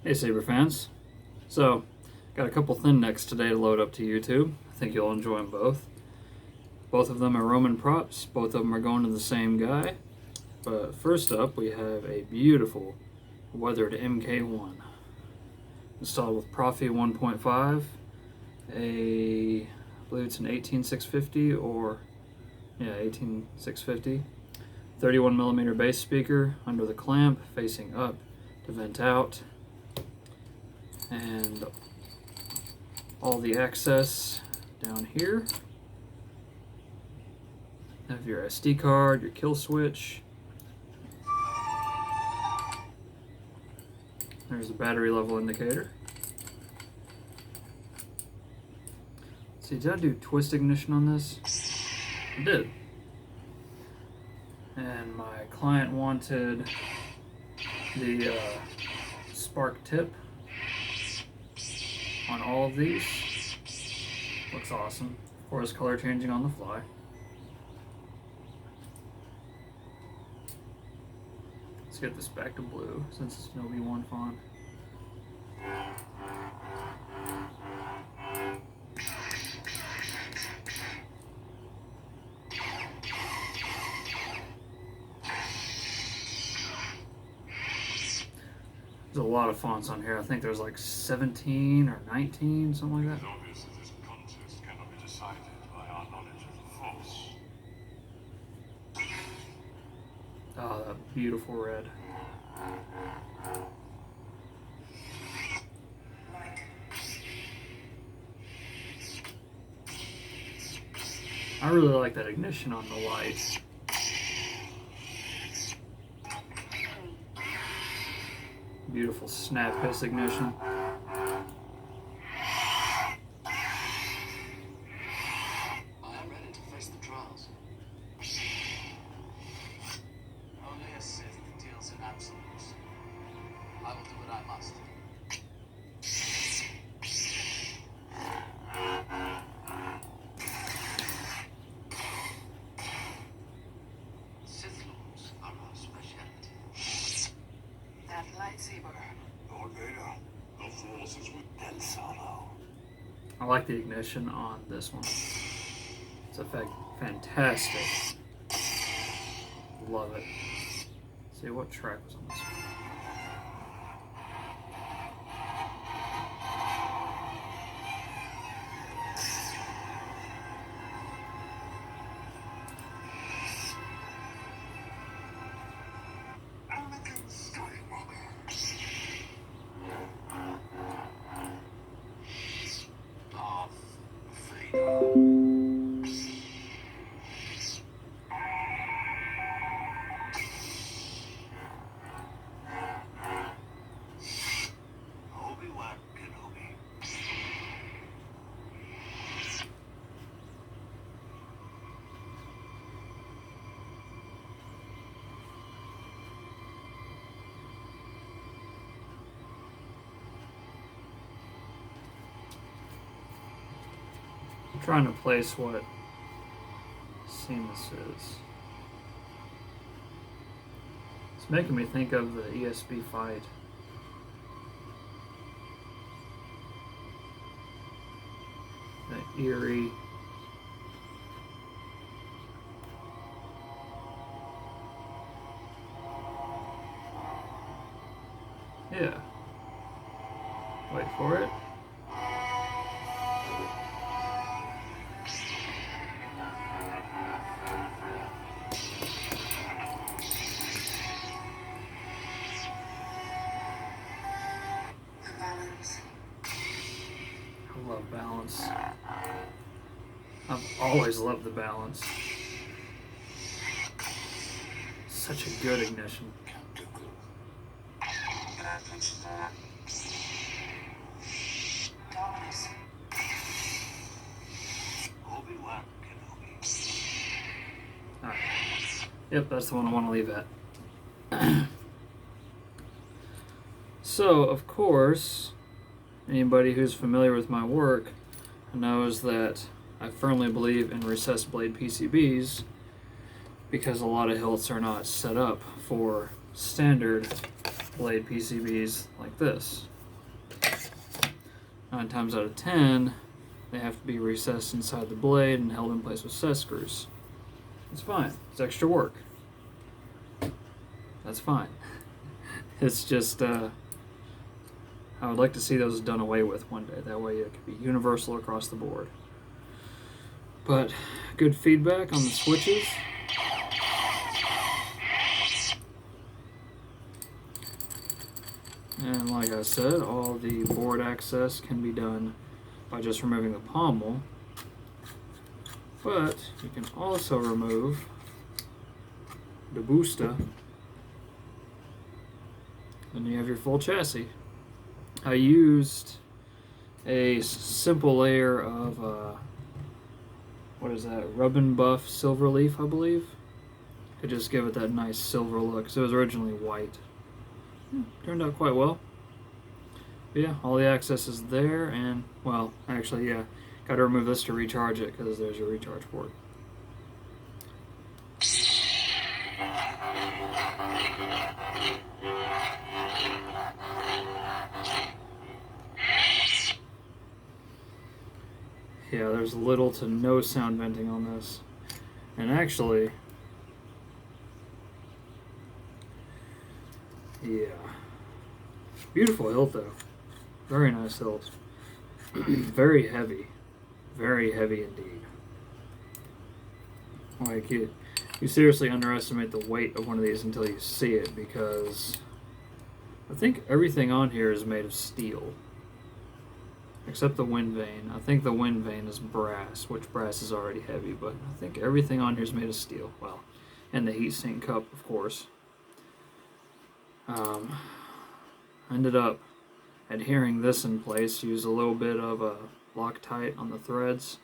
Hey Saber fans. So, got a couple thin necks today to load up to YouTube. I think you'll enjoy them both. Both of them are Roman props. Both of them are going to the same guy. But first up, we have a beautiful weathered MK1. Installed with proffie 1.5. I believe it's an 18650 or, yeah, 18650. 31mm bass speaker under the clamp, facing up to vent out. And all the access down here. Have your SD card, your kill switch. There's a battery level indicator. See, did I do twist ignition on this? I did. And my client wanted the spark tip on all of these. Looks awesome. Of course, color changing on the fly. Let's get this back to blue since it's an OB1 font. There's a lot of fonts on here. I think there's like 17 or 19, something like that. It is obvious that this contest cannot be decided by our knowledge of the force. Oh, that beautiful red. I really like that ignition on the light. Beautiful snap hiss ignition. I am ready to face the trials. Only a Sith deals in absolutes. I will do what I must. Sith Lords are our specialty. That lightsaber. Lord Vader, the force is with Ben Solo. I like the ignition on this one. It's fantastic. Love it. Let's see what track was on this one. Anakin Skywalker. Darth Vader. Obi-Wan Kenobi. I'm trying to place what scene this is. It's making me think of the ESB fight. That eerie. Yeah. Wait for it. The balance. I love balance. I've always loved the balance. Such a good ignition. Darkness. Obi-Wan Kenobi. Alright. Yep, that's the one I want to leave at. So, of course, anybody who's familiar with my work knows that I firmly believe in recessed blade PCBs because a lot of hilts are not set up for standard blade PCBs like this. 9 times out of 10, they have to be recessed inside the blade and held in place with set screws. It's fine. It's extra work. That's fine. It's just, I would like to see those done away with one day. That way it could be universal across the board. But good feedback on the switches. And like I said, all the board access can be done by just removing the pommel. But you can also remove the booster, and you have your full chassis. I used a simple layer of, what is that, Rub and Buff Silver Leaf, I believe. To just give it that nice silver look. So it was originally white. Turned out quite well. But yeah, all the access is there, and, well, actually, yeah, got to remove this to recharge it, because there's your recharge port. Yeah, there's little to no sound venting on this. And actually, yeah, beautiful hilt though. Very nice hilt. Very heavy indeed. Like you seriously underestimate the weight of one of these until you see it, because I think everything on here is made of steel. Except the wind vane. I think the wind vane is brass, which brass is already heavy, but I think everything on here is made of steel. Well, and the heatsink cup, of course. I ended up adhering this in place, use a little bit of a Loctite on the threads.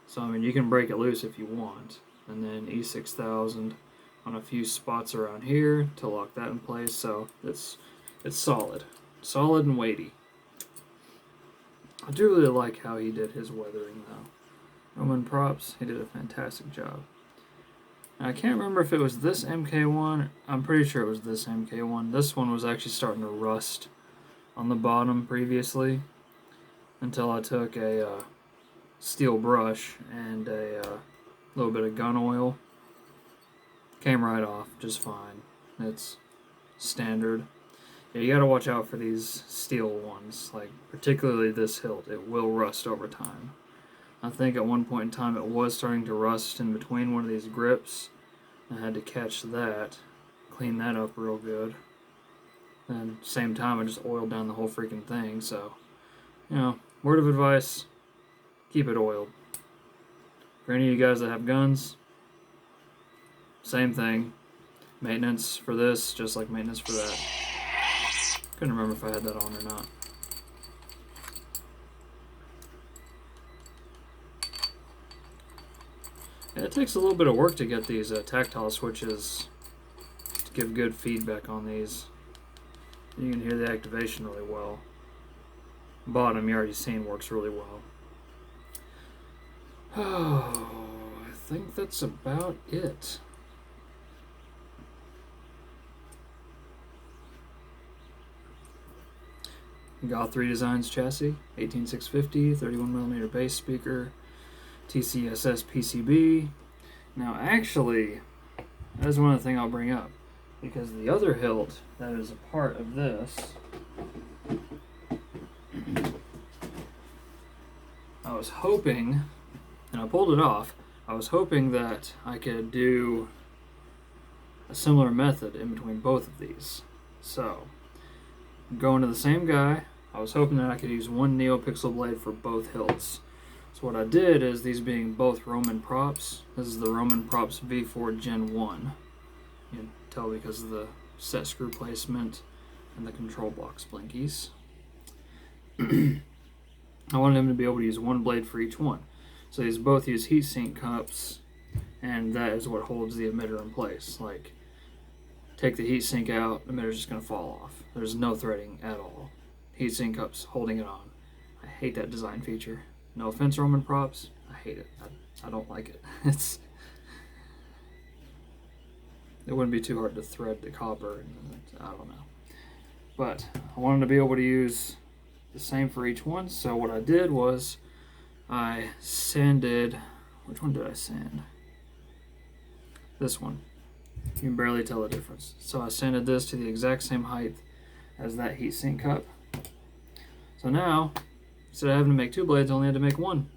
So, I mean, you can break it loose if you want. And then E6000 on a few spots around here to lock that in place. So, it's solid. Solid and weighty. I do really like how he did his weathering, though. Roman props, he did a fantastic job. And I can't remember if it was this MK1. I'm pretty sure it was this MK1. This one was actually starting to rust on the bottom previously, until I took a steel brush and a little bit of gun oil. Came right off just fine. It's standard. Yeah, you gotta watch out for these steel ones, like particularly this hilt. It will rust over time. I think at one point in time it was starting to rust in between one of these grips. I had to catch that, clean that up real good. And same time I just oiled down the whole freaking thing, so, you know, word of advice, keep it oiled. For any of you guys that have guns, same thing. Maintenance for this, just like maintenance for that. Couldn't remember if I had that on or not. Yeah, it takes a little bit of work to get these tactile switches to give good feedback on these. You can hear the activation really well. Bottom, you already seen, works really well. Oh, I think that's about it. Goth Redesigns chassis, 18650, 31mm bass speaker, TCSS PCB. Now actually, that is one of the things I'll bring up, because the other hilt that is a part of this, I was hoping, and I pulled it off, I was hoping that I could do a similar method in between both of these. So, going to the same guy, I was hoping that I could use one NeoPixel blade for both hilts. So what I did is, these being both Roman props, this is the Roman props V4 Gen 1. You can tell because of the set screw placement and the control block splinkies. I wanted him to be able to use one blade for each one. So these both use heatsink cups, and that is what holds the emitter in place. Like, take the heatsink out, the emitter's just going to fall off. There's no threading at all. Heatsink cups holding it on. I hate that design feature. No offense, Roman props. I hate it. I don't like it. It wouldn't be too hard to thread the copper. And I don't know. But I wanted to be able to use the same for each one, so what I did was I sanded, which one did I sand? This one. You can barely tell the difference. So I sanded this to the exact same height as that heatsink cup. So now, instead of having to make 2 blades, I only had to make 1.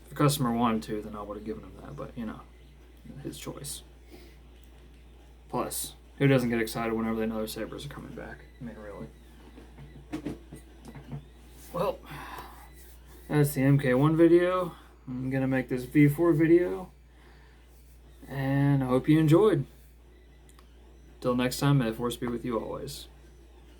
If the customer wanted to, then I would have given him that, but you know, his choice. Plus, who doesn't get excited whenever they know their sabers are coming back? I mean, really. Well, that's the MK1 video. I'm gonna make this V4 video, and I hope you enjoyed. Till next time, may the force be with you always.